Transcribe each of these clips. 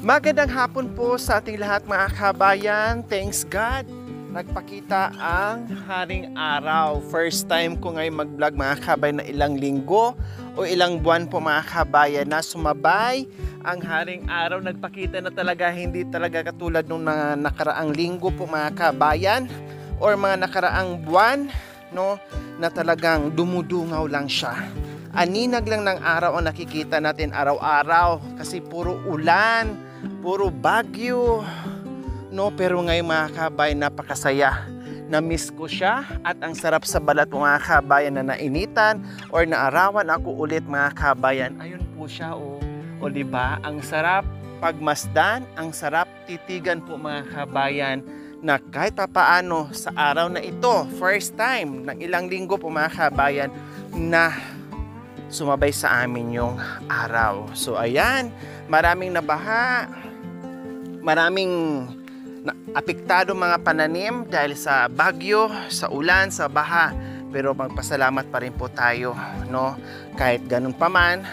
Magandang hapon po sa ating lahat mga kabayan. Thanks God. Nagpakita ang haring araw. First time ko ngayon mag-vlog mga kabayan na ilang linggo o ilang buwan po mga kabayan na sumabay ang haring araw. Nagpakita na talaga, hindi talaga katulad nung nakaraang linggo po mga kabayan or mga nakaraang buwan, no, na talagang dumudungaw lang siya. Aninag lang ng araw ang nakikita natin araw-araw kasi puro ulan, puro bagyo, no? Pero ngayon mga kabayan, napakasaya. Na-miss ko siya at ang sarap sa balat mga kabayan na nainitan or naarawan ako ulit mga kabayan. Ayun po siya o diba? Ang sarap pagmasdan, ang sarap titigan po mga kabayan na kahit paano sa araw na ito, first time ng ilang linggo po mga kabayan na sumabay sa amin yung araw. So ayan, maraming nabaha, maraming apektado mga pananim dahil sa bagyo, sa ulan, sa baha. Pero magpasalamat pa rin po tayo, no? Kahit ganun pa man,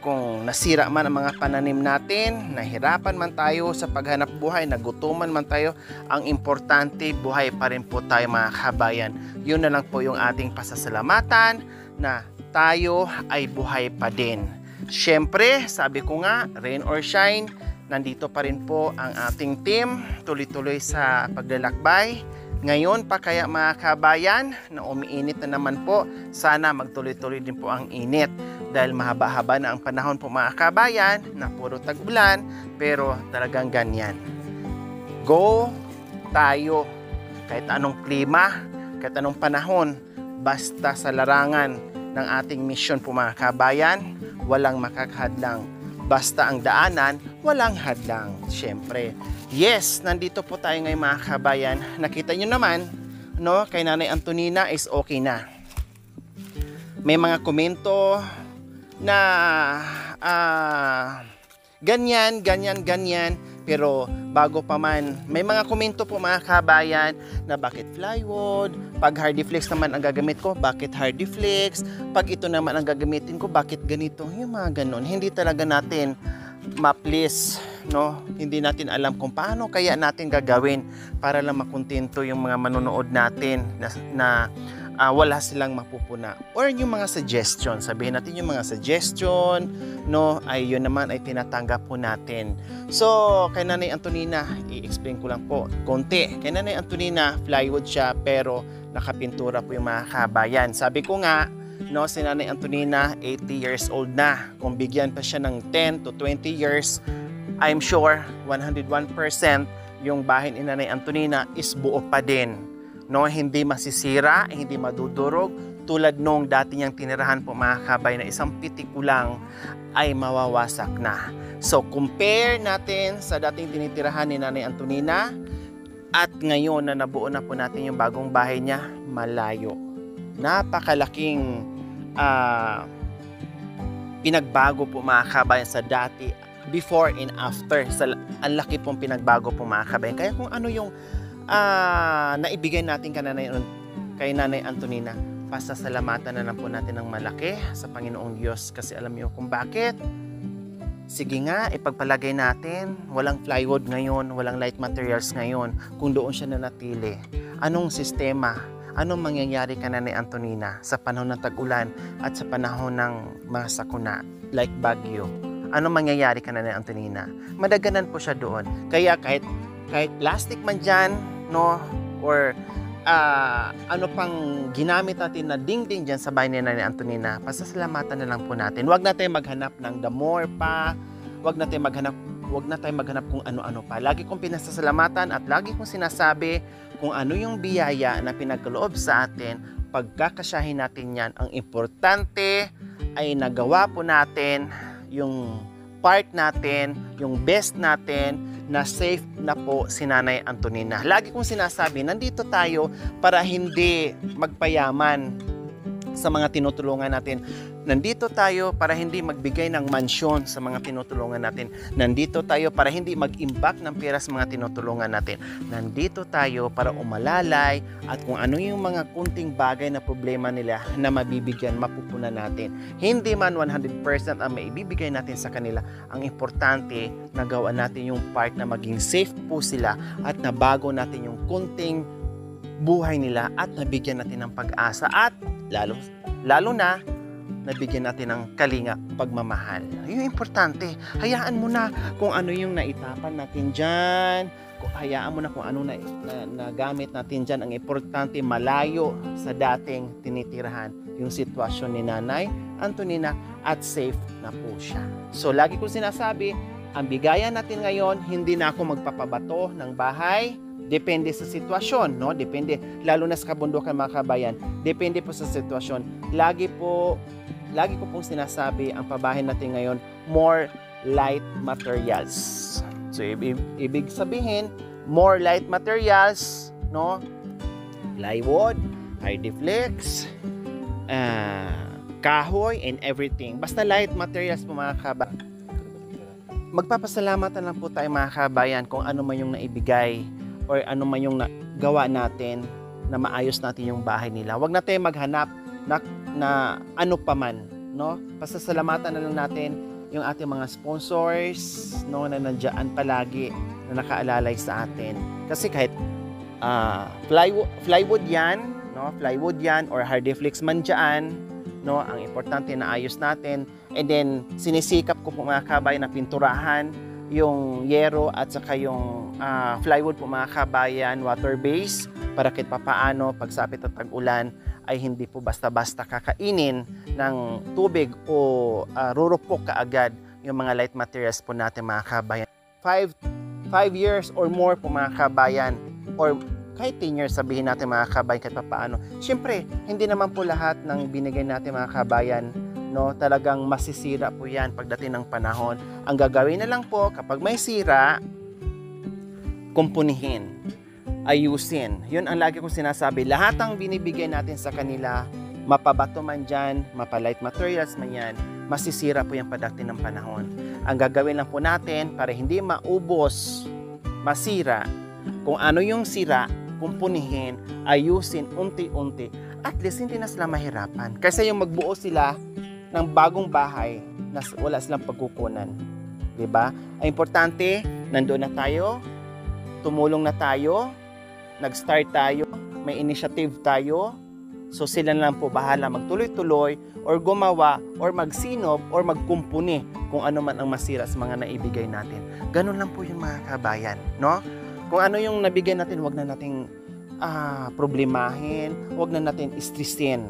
kung nasira man ang mga pananim natin, nahirapan man tayo sa paghanap buhay, nagutuman man tayo, ang importante, buhay pa rin po tayo mga kabayan. Yun na lang po yung ating pasasalamatan na tayo ay buhay pa din. Siyempre, sabi ko nga, rain or shine, nandito pa rin po ang ating team, tuloy-tuloy sa paglalakbay. Ngayon pa kaya mga kabayan, na umiinit na naman po, sana magtuloy-tuloy din po ang init. Dahil mahaba-haba na ang panahon po mga kabayan, na puro tag-ulan, pero talagang ganyan. Go tayo, kahit anong klima, kahit anong panahon, basta sa larangan ng ating misyon po mga kabayan, walang makakahadlang. Basta ang daanan, walang hadlang. Siyempre, yes, nandito po tayo ngayon mga kabayan. Nakita nyo naman, no, kay Nanay Antonina is okay na. May mga komento na ganyan. Pero bago pa man, may mga komento po mga kabayan na bakit plywood, pag Hardiflex naman ang gagamit ko, bakit Hardiflex, pag ito naman ang gagamitin ko, bakit ganito, yung mga ganon. Hindi talaga natin ma-please, no? Hindi natin alam kung paano kaya natin gagawin para lang makontento yung mga manonood natin na wala silang mapupuna. Or yung mga suggestion, sabihin natin yung mga suggestion, no, ay yun naman ay tinatanggap po natin. So, kay Nanay Antonina, i-explain ko lang po konti. Kay Nanay Antonina, plywood siya pero nakapintura po yung mga kabayan. Sabi ko nga, no, si Nanay Antonina, 80 years old na. Kung bigyan pa siya ng 10 to 20 years, I'm sure 101% yung bahay ni Nanay Antonina is buo pa din. No, hindi masisira, hindi madudurog tulad nung dati niyang tinirahan po mga kabay na isang pitik lang ay mawawasak na. So compare natin sa dating tinitirahan ni Nanay Antonina at ngayon na nabuo na po natin yung bagong bahay niya, malayo. Napakalaking pinagbago po mga kabayan sa dati, before and after. Ang laki pong pinagbago po mga kabayan. Kaya kung ano yung naibigay natin kay Nanay Antonina, pasasalamatan na lang po natin ng malaki sa Panginoong Diyos kasi alam niyo kung bakit. Sige nga, ipagpalagay natin, walang plywood ngayon, walang light materials ngayon, kung doon siya nanatili. Anong sistema, anong mangyayari kay Nanay Antonina sa panahon ng tag-ulan at sa panahon ng mga sakuna like bagyo? Anong mangyayari kay Nanay Antonina? Madaganan po siya doon. Kaya kahit plastic man dyan, no, or ano pang ginamit natin na dingding dyan sa bahay ni Nanay Antonina, pasasalamatan na lang po natin. Huwag na tayong maghanap ng damor pa, huwag na tayong maghanap kung ano-ano pa. Lagi kong pinasasalamatan at lagi kong sinasabi kung ano yung biyaya na pinagkaloob sa atin, pagkakasyahin natin yan. Ang importante ay nagawa po natin yung part natin, yung best natin, na safe na po si Nanay Antonina. Lagi kong sinasabi, nandito tayo para hindi magpayaman sa mga tinutulungan natin. Nandito tayo para hindi magbigay ng mansyon sa mga tinutulungan natin. Nandito tayo para hindi mag-imbak ng pera sa mga tinutulungan natin. Nandito tayo para umalalay at kung ano yung mga kunting bagay na problema nila na mabibigyan, mapupunan natin. Hindi man 100% ang maibibigay natin sa kanila. Ang importante, nagawa natin yung part na maging safe po sila at nabago natin yung kunting buhay nila at nabigyan natin ng pag-asa at lalo na nabigyan natin ng kalinga pagmamahal. Yung importante, hayaan mo na kung ano yung naitapan natin dyan, hayaan mo na kung ano na nagamit natin dyan. Ang importante, malayo sa dating tinitirahan yung sitwasyon ni Nanay Antonina at safe na po siya. So lagi ko sinasabi, ang bigayan natin ngayon, hindi na ako magpapabato ng bahay. Depende sa sitwasyon, no? Depende, lalo na sa kabundukan mga kabayan. Depende po sa sitwasyon. Lagi ko pong sinasabi, ang pabahay natin ngayon, more light materials. So, ibig sabihin, more light materials, no? Plywood, hardiflex, kahoy, and everything. Basta light materials po mga kabayan. Magpapasalamatan lang po tayo mga kabayan kung ano man yung naibigay or ano man yung gawa natin na maayos natin yung bahay nila. Huwag natin maghanap na ano pa man, no? Pasasalamatan na lang natin yung ating mga sponsors, no, na nandiyan palagi na nakaalalay sa atin. Kasi kahit plywood yan, no? Plywood yan or hardiflex man dyan, no? Ang importante na ayos natin. And then sinisikap ko po mga kabayan na pinturahan yung yero at saka yung plywood po mga kabayan, water base, para kahit papaano pagsapit at tag-ulan ay hindi po basta-basta kakainin ng tubig o rurupok kaagad yung mga light materials po natin mga kabayan. 5 years or more po mga kabayan, or kahit 10 years sabihin natin mga kabayan kahit papaano. Siyempre, hindi naman po lahat ng binigay natin mga kabayan, no, talagang masisira po yan pagdating ng panahon. Ang gagawin na lang po, kapag may sira, kumpunihin, ayusin. Yun ang lagi kong sinasabi. Lahat ang binibigay natin sa kanila, mapabato man dyan, mapalight materials man yan, masisira po yung pagdating ng panahon. Ang gagawin lang po natin para hindi maubos, masira, kung ano yung sira, kumpunihin, ayusin, unti-unti. At least hindi na sila mahirapan. Kasi yung magbuo sila ng bagong bahay na wala silang pagkukunan. Diba? Ang importante, nandoon na tayo, tumulong na tayo, nag-start tayo, may initiative tayo, so sila na lang po bahala magtuloy-tuloy or gumawa or magsinob or magkumpuni kung ano man ang masira sa mga naibigay natin. Ganun lang po yung mga kabayan, no? Kung ano yung nabigay natin, wag na nating problemahin, wag na natin stressin,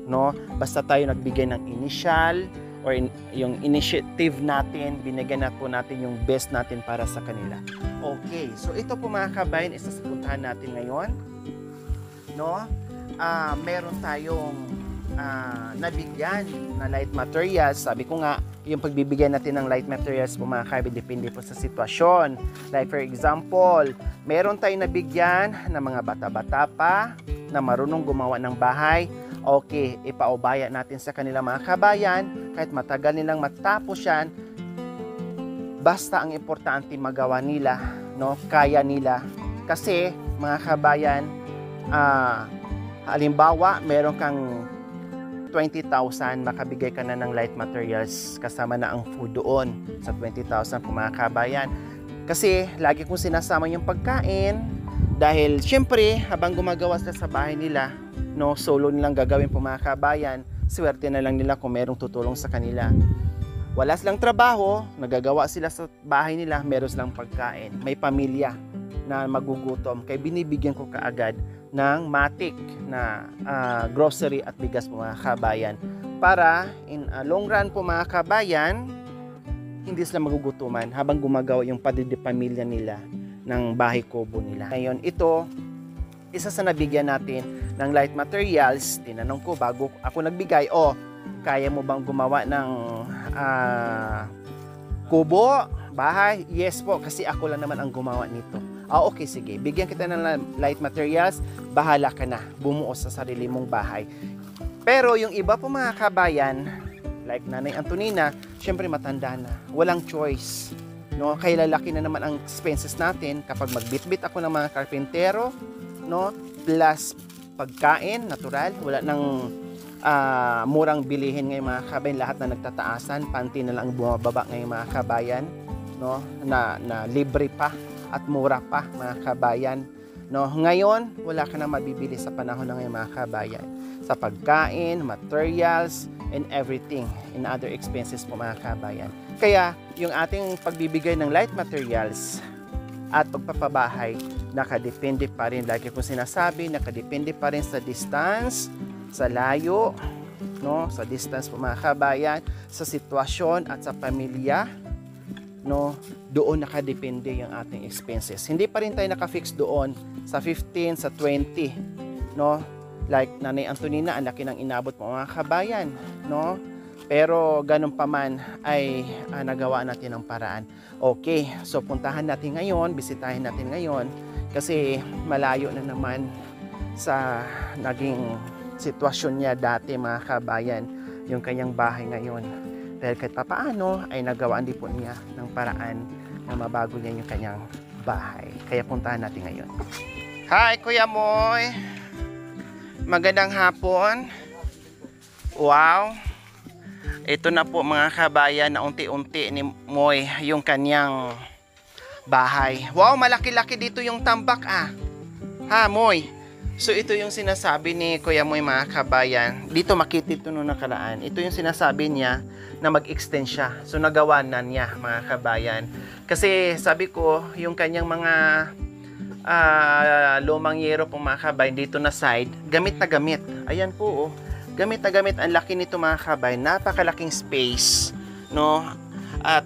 no? Basta tayo nagbigay ng initial or yung initiative natin, binigyan na po natin yung best natin para sa kanila. Okay, so ito po mga kabayan, isa sa puntahan natin ngayon, no? Meron tayong nabigyan na light materials. Sabi ko nga, yung pagbibigyan natin ng light materials po mga kabayan, depende po sa sitwasyon. Like for example, meron tayong nabigyan ng mga bata-bata pa na marunong gumawa ng bahay. Okay, ipaubaya natin sa kanila mga kabayan, kahit matagal nilang matapos yan, basta ang importante magawa nila, no? Kaya nila. Kasi mga kabayan, halimbawa, meron kang 20,000, makabigay ka na ng light materials kasama na ang food doon sa 20,000 po mga kabayan. Kasi lagi kong sinasama yung pagkain dahil syempre habang gumagawa sila sa bahay nila, no, solo nilang gagawin po mga kabayan, swerte na lang nila kung merong tutulong sa kanila. Wala silang trabaho, nagagawa sila sa bahay nila, meron silang pagkain. May pamilya na magugutom, kaya binibigyan ko kaagad ng matik na grocery at bigas po mga kabayan. Para in long run po mga kabayan, hindi sila magugutuman habang gumagawa yung pamilya nila ng bahay kubo nila. Ngayon, ito, isa sa nabigyan natin ng light materials. Tinanong ko bago ako nagbigay, kaya mo bang gumawa ng kubo, bahay? Yes po, kasi ako lang naman ang gumawa nito. Okay, sige. Bigyan kita ng light materials, bahala ka na. Bumuo sa sarili mong bahay. Pero yung iba po mga kabayan, Like Nanay Antonina, syempre matanda na. Walang choice. No? Kaya lalaki na naman ang expenses natin kapag magbitbit ako ng mga karpintero, no? Plus pagkain, natural. Wala nang murang bilihin ngayon mga kabayan. Lahat na nagtataasan. Panty na lang bumababa ngayon mga kabayan. No? Na libre pa at mura pa mga kabayan. No? Ngayon, wala ka na mabibili sa panahon na ngayon mga kabayan. Sa pagkain, materials, and everything in other expenses po mga kabayan. Kaya yung ating pagbibigay ng light materials at pagpapabahay, nakadepende pa rin, lagi kong sinasabi, nakadepende pa rin sa distance, sa layo, no? Sa distance po mga kabayan, sa sitwasyon at sa pamilya, no? Doon nakadepende yung ating expenses. Hindi pa rin tayo nakafix doon sa 15, sa 20, no? Like Nanay Antonina, ang laki ng inabot mo mga kabayan, no? Pero ganun pa man ay nagawa natin ng paraan. Okay, so puntahan natin ngayon, bisitahin natin ngayon kasi malayo na naman sa naging sitwasyon niya dati mga kabayan, yung kanyang bahay ngayon. Dahil kahit papaano ay nagawaan din po niya ng paraan na mabago niya yung kanyang bahay. Kaya puntahan natin ngayon. Hi Kuya Moy! Magandang hapon. Wow. Ito na po mga kabayan na unti-unti ni Moy yung kanyang bahay. Wow, malaki-laki dito yung tambak Ha, Moy. So ito yung sinasabi ni Kuya Moy mga kabayan. Dito makita ito nung nakaraan. Ito yung sinasabi niya na mag-extend siya. So nagawa na niya mga kabayan. Kasi sabi ko, yung kanyang mga lumang yero pong mga kabayan dito na side, gamit na gamit. Ayan po, gamit na gamit. Ang laki nito mga kabayan, napakalaking space, no? At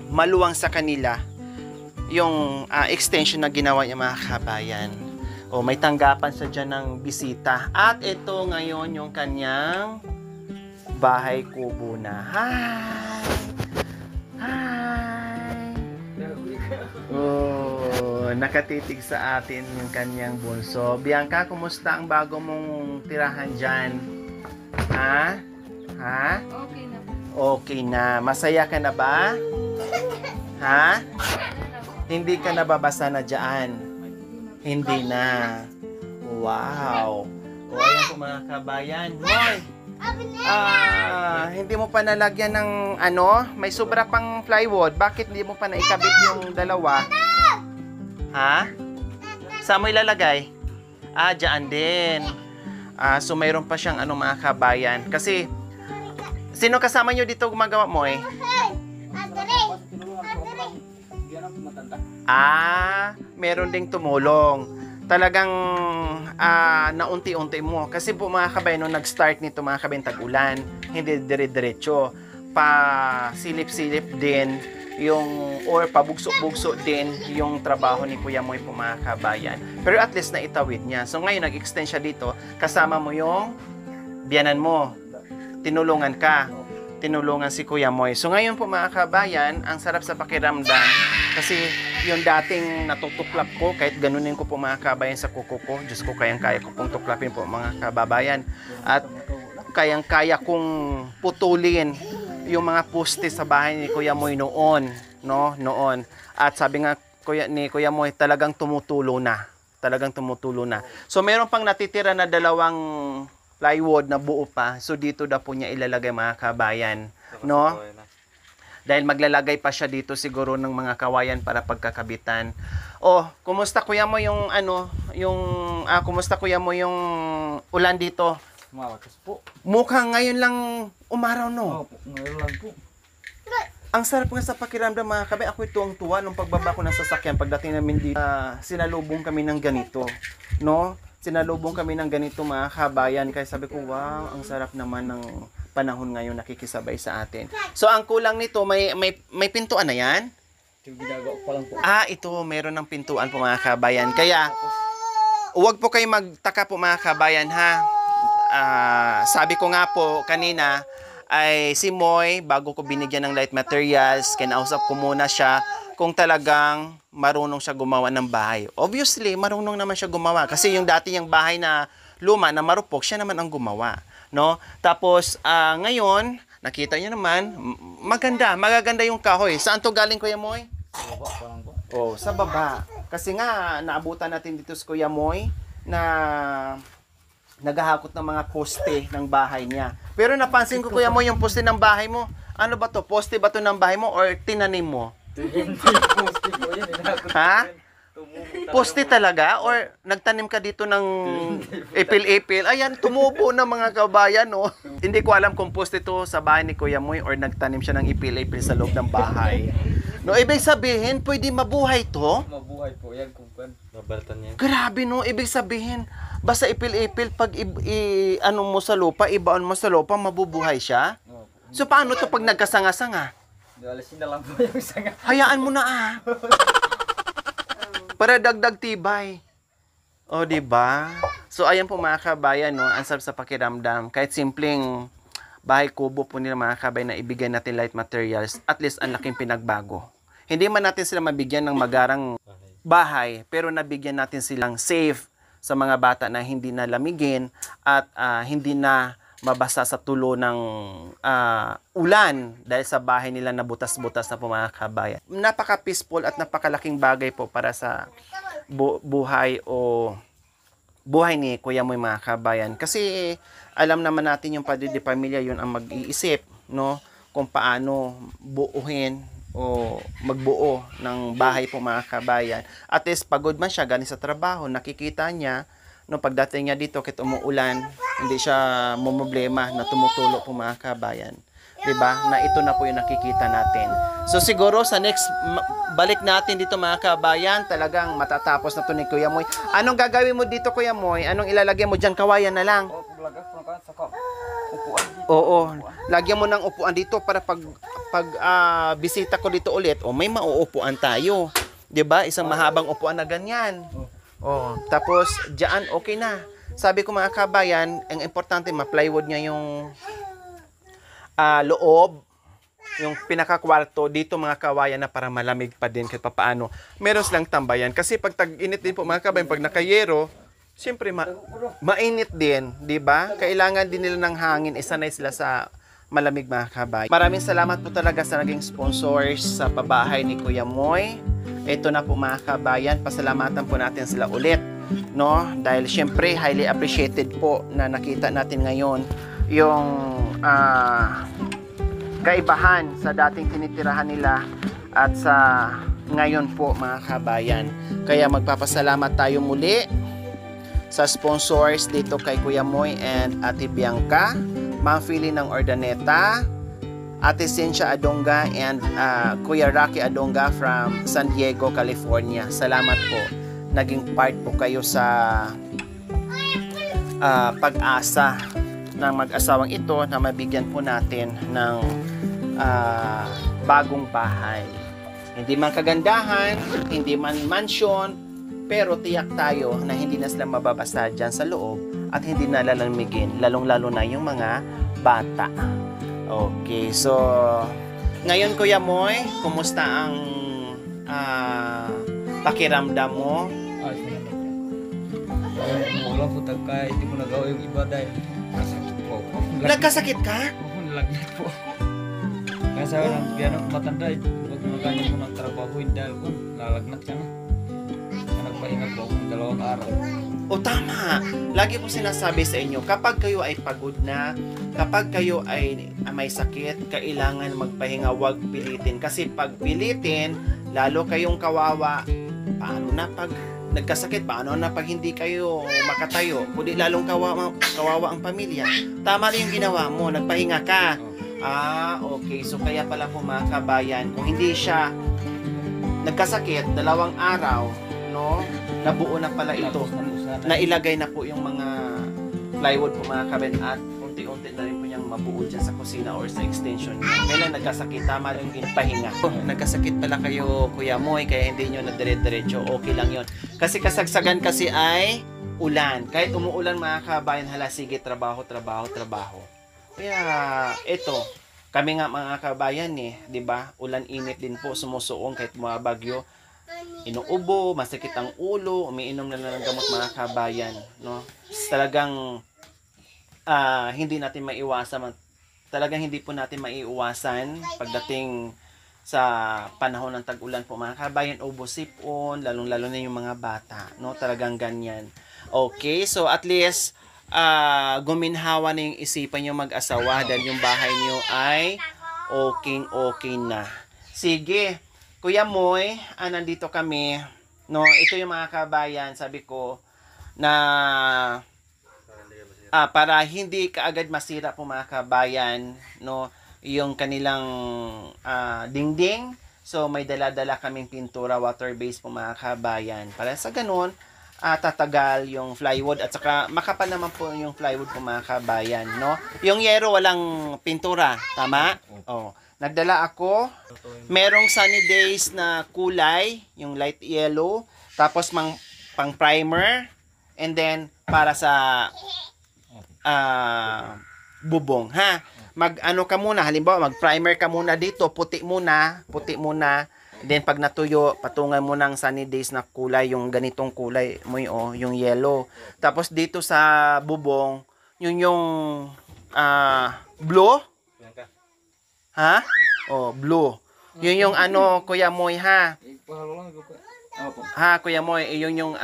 maluwang sa kanila yung extension na ginawa niya mga kabayan. May tanggapan sa dyan ng bisita. At ito ngayon yung kanyang bahay kubo na. Hi! Nakatitig sa atin yung kanyang bunso. Bianca, kumusta ang bago mong tirahan dyan? Ha? Okay na. Okay na. Masaya ka na ba? Ha? Hindi ka nababasa na dyan? Hindi na. Wow. Ayan po mga kabayan. Hoy! Hindi mo pa nalagyan ng may sobra pang plywood. Bakit hindi mo pa naikabit yung dalawa? Ha? Saan mo ilalagay? Dyan din. So mayroon pa siyang mga kabayan. Kasi, sino kasama nyo dito gumagawa mo eh? Meron ding tumulong. Talagang naunti-unti mo. Kasi po mga kabayan, nung nag-start nito mga kabayan tag-ulan, hindi dire-diretso. Pa-silip-silip din yung, or pabugso-bugso din yung trabaho ni Kuya Moy po mga kabayan. Pero at least na itawid niya. So ngayon nag-extend siya dito, kasama mo yung biyanan mo. Tinulungan ka. Tinulungan si Kuya Moy. So ngayon po mga kabayan, ang sarap sa pakiramdam kasi yung dating natutuklap ko, kahit ganunin ko po mga kabayan sa kuko ko, Diyos ko, kayang-kaya ko pong tuklapin po mga kababayan. At kayang-kaya kong putulin yung mga poste sa bahay ni Kuya Moy noon, no? Noon. At sabi nga ni Kuya Moy, talagang tumutulo na. Talagang tumutulo na. So meron pang natitira na dalawang plywood na buo pa. So dito daw po niya ilalagay mga kabayan, no? Dahil maglalagay pa siya dito siguro ng mga kawayan para pagkakabitan. Kumusta Kuya Mo yung kumusta Kuya Mo yung ulan dito? Malakas po. Mukhang ngayon lang umaraw, no? Opo, ngayon lang po. Ang sarap nga sa pakiramdam mga kabayan. Ako'y tuwang-tuwa nung pagbaba ko ng sasakyan. Pagdating namin dito, sinalubong kami ng ganito, no? Sinalubong kami ng ganito mga kabayan. Kaya sabi ko, wow, ang sarap naman ng panahon ngayon nakikisabay sa atin. So ang kulang nito, may pintuan na yan? Ito ginagawa pa lang po. Ito, meron ng pintuan po mga kabayan. Kaya, huwag po kayo magtaka po mga kabayan ha. Sabi ko nga po kanina, ay si Moy, bago ko binigyan ng light materials, kinausap ko muna siya kung talagang marunong siya gumawa ng bahay. Obviously, marunong naman siya gumawa. Kasi yung dati niyang bahay na luma, na marupok, siya naman ang gumawa. no? Tapos ngayon, nakita niyo naman, magaganda yung kahoy. Saan to galing, Kuya Moy? Sa baba pa lang po. Oh, sa baba. Kasi nga naabutan natin dito sa Kuya Moy na naghahakot ng mga poste ng bahay niya. Pero napansin ko, Kuya Moy, yung poste ng bahay mo. Ano ba to? Poste ba to ng bahay mo or tinanim mo? Poste po yan. Ha? Poste talaga? Or nagtanim ka dito ng ipil-ipil? Ayan, tumubo na mga kabayan, no? Hindi ko alam kung poste to sa bahay ni Kuya Moy or nagtanim siya ng ipil-ipil sa loob ng bahay. No, ibig sabihin, pwede mabuhay to? Mabuhay po yan kung kan. Babalatan yan. Grabe, no? Ibig sabihin, basta ipil-ipil, pag ano mo sa lupa, ibaon mo sa lupa, mabubuhay siya? So, paano to pag nagkasanga-sanga? Alisin na lang po yung sanga. Hayaan mo na, para dagdag tibay. O, di ba? So, ayan po mga kabayan, no? Ang sarap sa pakiramdam. Kahit simpleng bahay kubo po nila mga kabayan na ibigay natin light materials, at least ang laking pinagbago. Hindi man natin sila mabigyan ng magarang bahay, pero nabigyan natin silang safe sa mga bata na hindi na lamigin at hindi na mabasa sa tulo ng ulan dahil sa bahay nila na butas-butas na po mga kabayan. Napaka-peaceful at napakalaking bagay po para sa buhay ni Kuya Moy mga kabayan. Kasi alam naman natin yung padre de pamilya yun ang mag-iisip, no? Kung paano buuhin o magbuo ng bahay po mga kabayan. At least pagod man siya galing sa trabaho, nakikita niya no, pagdating niya dito kahit umuulan, hindi siya problema na tumutulo po mga kabayan. 'Di ba? Na ito na po yung nakikita natin. So siguro sa next balik natin dito mga kabayan, talagang matatapos na to ni Kuya Moy. Anong gagawin mo dito, Kuya Moy? Anong ilalagay mo diyan? Kawayan na lang. Oo, lagyan mo ng upuan dito para pag bisita ko dito ulit, may mauupuan tayo. 'Di ba? Isang mahabang upuan na ganyan. Tapos diyan okay na. Sabi ko mga kabayan, ang importante ma-plywood niya yung loob, yung pinakakwarto dito mga kawayan na para malamig pa din kahit papaano. Meron silang tambayan kasi pag tag-init din po mga kabayan, pag nakayero, siyempre mainit din, 'di ba? Kailangan din nila ng hangin, isanay sila sa malamig mga kabayan. Maraming salamat po talaga sa naging sponsors sa pabahay ni Kuya Moy. Ito na po mga kabayan, pasalamatan po natin sila ulit, no? Dahil syempre highly appreciated po na nakita natin ngayon yung kaibahan sa dating tinitirahan nila at sa ngayon po mga kabayan. Kaya magpapasalamat tayo muli sa sponsors dito kay Kuya Moy and Ate Bianca, Ma'am Philly ng Ordaneta, Ate Cynthia Adonga and Kuya Rocky Adonga from San Diego, California. Salamat po. Naging part po kayo sa pag-asa ng mag-asawang ito na mabigyan po natin ng bagong bahay. Hindi man kagandahan, hindi man mansion, pero tiyak tayo na hindi na sila mababasa dyan sa loob at hindi na lalamigin, lalong-lalo na yung mga bata. Okay, so ngayon Kuya Moy, kumusta ang pakiramdam mo? Wala po tagka, hindi mo nagawa yung iba dahil nasakit po ako. Nagkasakit ka? Lagnat po. Kaya sabi ng piano matanda, huwag mo kanya mo ng trabaho dahil kung lalagnat ka na. Nagpahinga po ako 2 araw. O tama, lagi po sinasabi sa inyo, kapag kayo ay pagod na, kapag kayo ay may sakit, kailangan magpahinga, wag pilitin. Kasi pag pilitin, lalo kayong kawawa. Paano na pag nagkasakit? Paano na pag hindi kayo makatayo? Kundi lalong kawawa ang pamilya. Tama rin yung ginawa mo, nagpahinga ka. Okay. So kaya pala po mga kabayan, kung hindi siya nagkasakit, 2 araw, no? Nabuo na pala ito. Nailagay na po yung mga plywood po mga kabayan at unti-unti na rin po niyang mabuo dyan sa kusina or sa extension niya. Kailan nagkasakit, tama rin yung pahinga. Nagkasakit pala kayo Kuya Moy, kaya hindi nyo na dire-diretso, okay lang yon. Kasi kasagsagan kasi ay ulan. Kahit umuulan mga kabayan, hala sige, trabaho. Kaya ito, kami nga mga kabayan 'di ba? Ulan init din po, sumusuong kahit mga bagyo. Inuubo, masakit ang ulo, umiinom na ng gamot mga kabayan, no? Talagang hindi natin maiwasan, talagang hindi po natin maiiwasan pagdating sa panahon ng tag-ulan po mga kabayan, ubos sipon, lalong-lalo na yung mga bata, no? Talagang ganyan. Okay, so at least guminhawa na yung isipan nyo mag-asawa dahil yung bahay nyo ay okay na. Sige, Kuya Moy, nandito kami, no? Ito yung mga kabayan, sabi ko na para hindi kaagad masira po mga kabayan, no, yung kanilang dingding. So may dala-dala kaming pintura, water-based po mga kabayan. Para sa ganun, tatagal yung plywood at saka makapal naman po yung plywood po mga kabayan, no? Yung yero walang pintura, tama? Oh, nagdala ako. Merong sunny days na kulay, yung light yellow, tapos pang primer, and then para sa bubong, ha? Mag-ano ka muna, halimbawa, mag-primer ka muna dito, puti muna. Then, pag natuyo, patungan mo ng sunny days na kulay, yung ganitong kulay mo yung yellow. Tapos, dito sa bubong, yung blue. Ha? Oh, blue. Yun yung Kuya Moy, ha? Ha, Kuya Moy, yun yung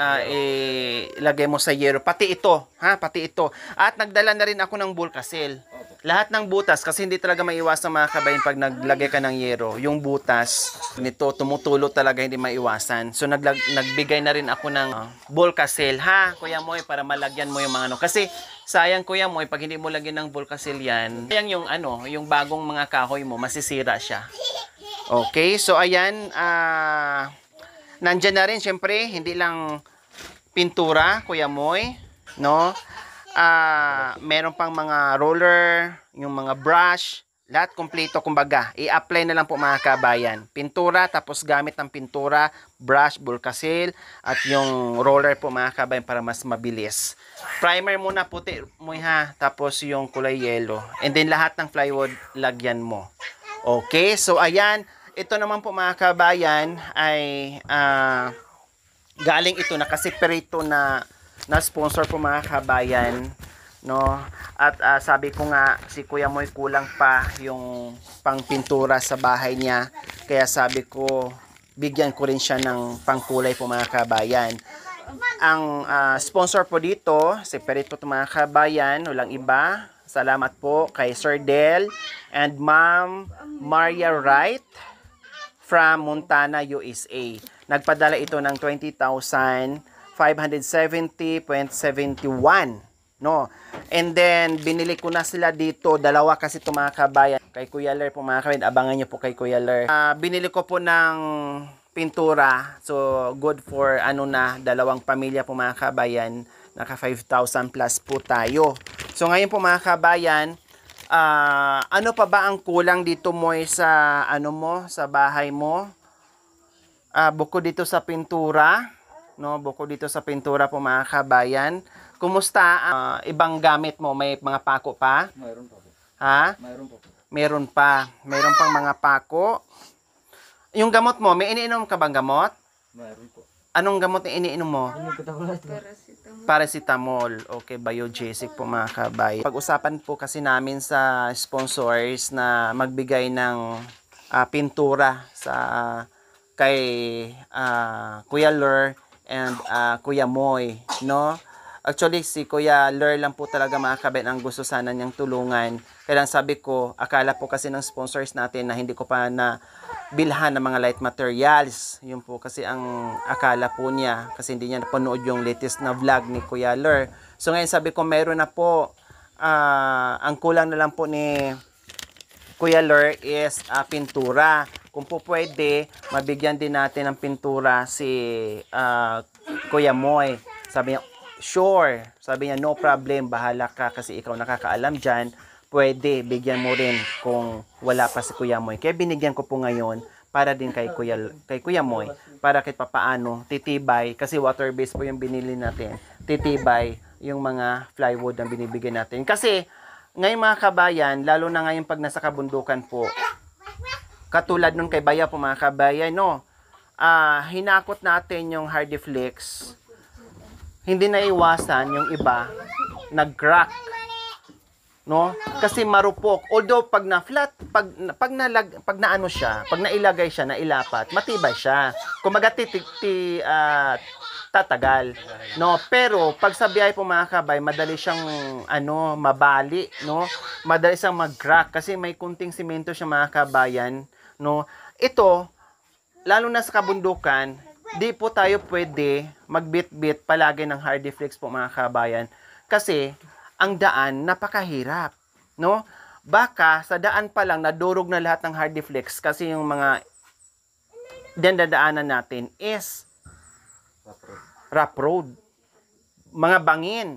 ilagay mo sa yero. Pati ito, ha? Pati ito. At nagdala na rin ako ng bulkasil. Lahat ng butas, kasi hindi talaga maiwasan mga kabayan pag naglagay ka ng yero. Yung butas nito, tumutulo talaga, hindi maiwasan. So, nagbigay na rin ako ng bulkasil, ha, Kuya Moy, para malagyan mo yung mga Kasi, sayang, Kuya Moy, pag hindi mo lagyan ng bulkasil yan, sayang yung yung bagong mga kahoy mo, masisira siya. Okay, so ayan, nandyan na rin, syempre, hindi lang pintura, Kuya Moy, no? Meron pang mga roller, yung mga brush, lahat kompleto, kumbaga. I-apply na lang po mga kabayan. Pintura, tapos gamit ng pintura, brush, bulkasil, at yung roller po mga kabayan para mas mabilis. Primer muna puti mo, ha, tapos yung kulay yellow. And then lahat ng plywood, lagyan mo. Okay, so ayan. Ito naman po mga kabayan ay galing ito, nakaseparate to na sponsor po mga kabayan, no? At sabi ko nga, si Kuya Moy kulang pa yung pangpintura sa bahay niya. Kaya sabi ko, bigyan ko rin siya ng pangkulay po mga kabayan. Ang sponsor po dito, separate po mga kabayan, walang iba. Salamat po kay Sir Del and Ma'am Maria Wright from Montana, USA. Nagpadala ito ng 20,570.71, no? And then binili ko na sila dito, dalawa kasi ito mga kabayan. Kay Kuya Ler po mga kabayan, abangan niyo po kay Kuya Ler. Binili ko po ng pintura. So good for dalawang pamilya po mga kabayan. Naka 5,000 plus po tayo. So ngayon po mga kabayan, ano pa ba ang kulang dito mo sa sa bahay mo? Bukod dito sa pintura, no? Bukod dito sa pintura po mga kabayan. Kumusta ibang gamit mo? May mga pako pa? Mayroon pa po. Ha? Mayroon pa po. Meron pa. Meron pang mga pako. Yung gamot mo, may iniinom ka bang gamot? Mayroon po. Anong gamot na iniinom mo? Paracetamol. Paracetamol. Okay, biogesic po mga kabay. Pag-usapan po kasi namin sa sponsors na magbigay ng pintura sa kay Kuya Ler and Kuya Moy, no? Actually, si Kuya Ler lang po talaga mga kabay ang gusto sana niyang tulungan. Kaya lang sabi ko, akala po kasi ng sponsors natin na hindi ko pa na bilhan ng mga light materials. Yun po kasi ang akala po niya kasi hindi niya napanood yung latest na vlog ni Kuya Ler. So ngayon sabi ko meron na po, ang kulang na lang po ni Kuya Ler is pintura. Kung po pwede, mabigyan din natin ng pintura si Kuya Moy. Sabi niya, sure. Sabi niya, no problem, bahala ka kasi ikaw nakakaalam dyan. Pwede, bigyan mo rin kung wala pa si Kuya Moy. Kaya binigyan ko po ngayon para din kay Kuya Moy. Para kahit papaano, titibay. Kasi water-based po yung binili natin. Titibay yung mga plywood na binibigyan natin. Kasi, ngayon mga kabayan, lalo na ngayon pag nasa kabundukan po, katulad nung kay Baya po mga kabayan, no? Hinakot natin yung Hardiflex. Hindi na iwasan yung iba, nag-crack. no? Kasi marupok. Although pag na flat, pag naano siya, pag nailagay siya, nailapat, matibay siya. Kumaga tatagal, no? Pero pag sa biyahe po mga kabay, madali siyang mabali, no? Madali siyang mag-crack kasi may kunting simento siya mga kabayan, no? Ito, lalo na sa kabundukan, di po tayo pwede magbit-bit palagi ng Hardiflex po mga kabayan kasi ang daan napakahirap, no? Baka sa daan pa lang nadurog na lahat ng Hardiflex kasi yung mga dinadaanan natin is rough road. Mga bangin,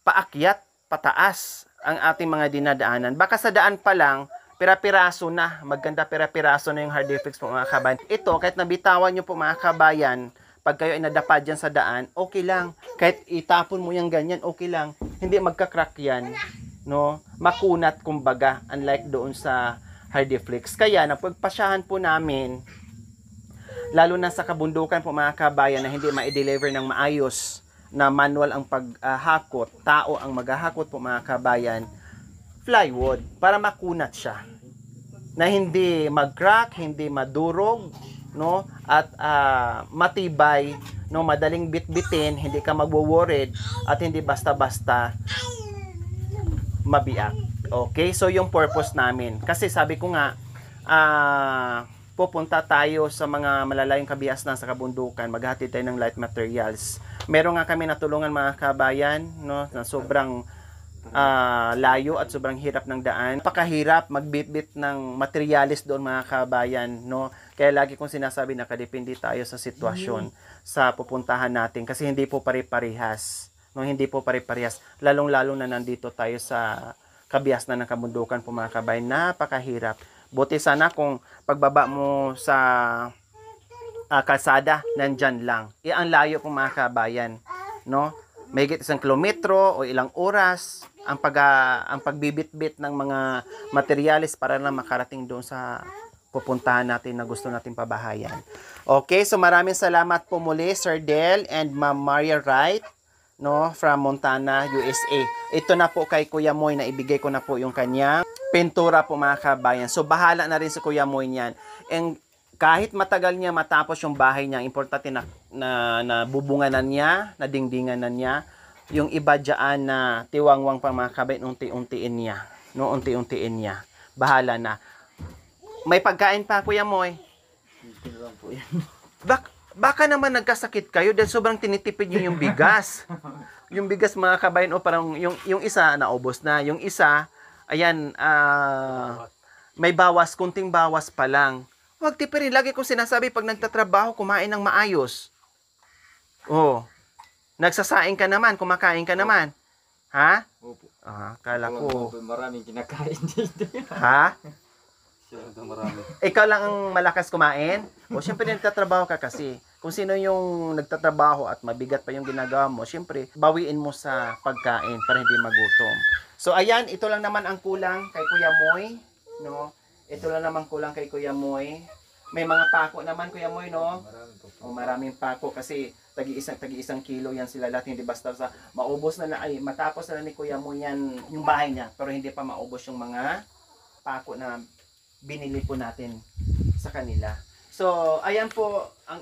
paakyat, pataas ang ating mga dinadaanan. Baka sa daan pa lang pira-piraso na, maganda pira-piraso na yung Hardiflex po mga kabayan. Ito, kahit nabitawan nyo po mga kabayan, pag kayo ay nadapa dyan sa daan, okay lang. Kahit itapon mo yung ganyan, okay lang. Hindi magka-crack yan, no? Makunat kumbaga, unlike doon sa Hardiflex. Kaya napagpasyahan po namin, lalo na sa kabundukan po mga kabayan na hindi ma-deliver ng maayos na manual ang paghakot, tao ang maghahakot po mga kabayan, plywood para makunat siya. Na hindi mag-crack, hindi madurog, no? At matibay, no? Madaling bitbitin, hindi ka magwo-worried at hindi basta-basta mabiyak. Okay? So yung purpose namin. Kasi sabi ko nga, pupunta tayo sa mga malalayong kabiasnan sa kabundukan, maghahatid tayo ng light materials. Meron nga kami natulungan mga kabayan, no? Na sobrang layo at sobrang hirap ng daan. Napakahirap magbitbit ng materialis doon mga kabayan, no? Kaya lagi kong sinasabi nakadepende tayo sa sitwasyon sa pupuntahan natin kasi hindi po pare-parehas, no? Hindi po pare-parehas. Lalong-lalo na nandito tayo sa kabiasnan ng kabundukan po mga kabayan. Napakahirap. Buti sana kung pagbaba mo sa kalsada, nandyan lang. Ang layo po mga kabayan, no? Mahigit 1 kilometro o ilang oras ang pagbibitbit ng mga materialis para lang makarating doon sa pupuntahan natin na gusto natin pabahayan. Okay, so maraming salamat po muli Sir Del and Ma'am Maria Wright, no, from Montana, USA. Ito na po kay Kuya Moy na ibigay ko na po yung kanyang pintura po mga kabayan. So bahala na rin si Kuya Moy niyan. And kahit matagal niya matapos yung bahay niya, importante na bubunganan niya, na dingdinganan niya, yung iba dyan na tiwangwang pa mga kabayan, unti-untiin niya. No, unti-untiin niya. Bahala na. May pagkain pa, Kuya Moy? Baka naman nagkasakit kayo dahil sobrang tinitipid niyo yung bigas. Yung bigas mga kabayan, o parang yung isa naubos na. Yung isa, ayan, may bawas, kunting bawas pa lang. Huwag tipirin. Lagi kong sinasabi, pag nagtatrabaho, kumain ng maayos. Oh. Nagsasaing ka naman, kumakain ka naman. Ha? Opo. Kala ko. Maraming kinakain dito. Ha? Marami. Ikaw lang ang malakas kumain? O syempre nagtatrabaho ka kasi. Kung sino yung nagtatrabaho at mabigat pa yung ginagawa mo, syempre bawiin mo sa pagkain para hindi magutom. So ayan, ito lang naman ang kulang kay Kuya Moy, no? Ito lang naman kulang kay Kuya Moy. May mga pako naman Kuya Moy, no? Maraming pako kasi tagi-isang kilo yan sila lahat, hindi basta sa maubos na ay matapos na ni Kuya Moy yan yung bahay niya, pero hindi pa maubos yung mga pako na binili po natin sa kanila. So, ayan po ang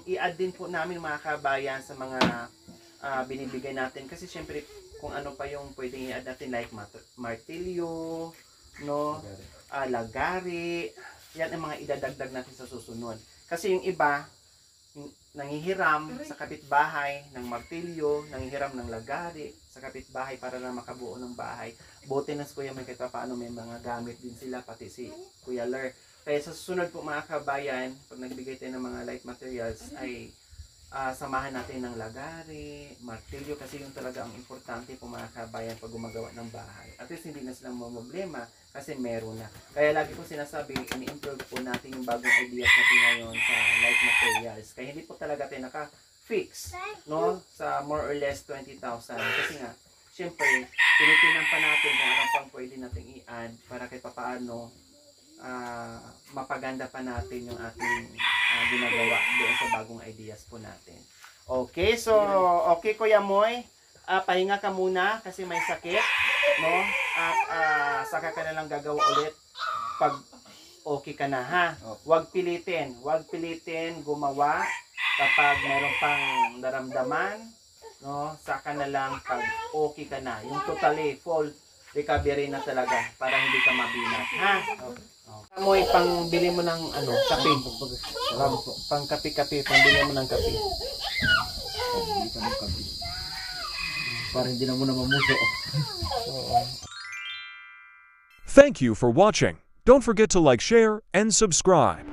i-add din po namin mga kabayan sa mga binibigay natin kasi syempre kung ano pa yung pwedeng i-add natin like martilyo, no, lagari, yan ang mga idadagdag natin sa susunod. Kasi yung iba nangihiram sa kapitbahay ng martilyo, nangihiram ng lagari sa kapitbahay para na makabuo ng bahay. Buti na si Kuya may kahit paano may mga gamit din sila, pati si Kuya Ler. Kaya sa susunod po mga kabayan, pag nagbigay tayo ng mga light materials, ay samahan natin ng lagari, martilyo, kasi yung talaga ang importante po mga kabayan pag gumagawa ng bahay. At least hindi na silang problema kasi meron na. Kaya lagi ko sinasabi, ini-improve po natin yung bagong ideas natin ngayon sa light materials. Kaya hindi po talaga tayo naka-fix, no, sa more or less 20,000. Kasi nga, syempre, tinitinan pa natin kung ano pang pwede natin i-add para kahit papaano mapaganda pa natin yung ating ginagawa doon sa bagong ideas po natin. Okay, so okay Kuya Moy, pahinga ka muna kasi may sakit. no? At saka ka na lang gagawa ulit pag okay ka na, ha? Huwag pilitin gumawa kapag meron pang naramdaman, no? Saka na lang pag okay ka na, yung totally full recovery na talaga para hindi ka mabinat, ha? Amoy, pangbili mo ng kape. Pang kape-kape, pangbili mo ng kape. Para hindi na muna mamuso. Thank you for watching. Don't forget to like, share, and subscribe.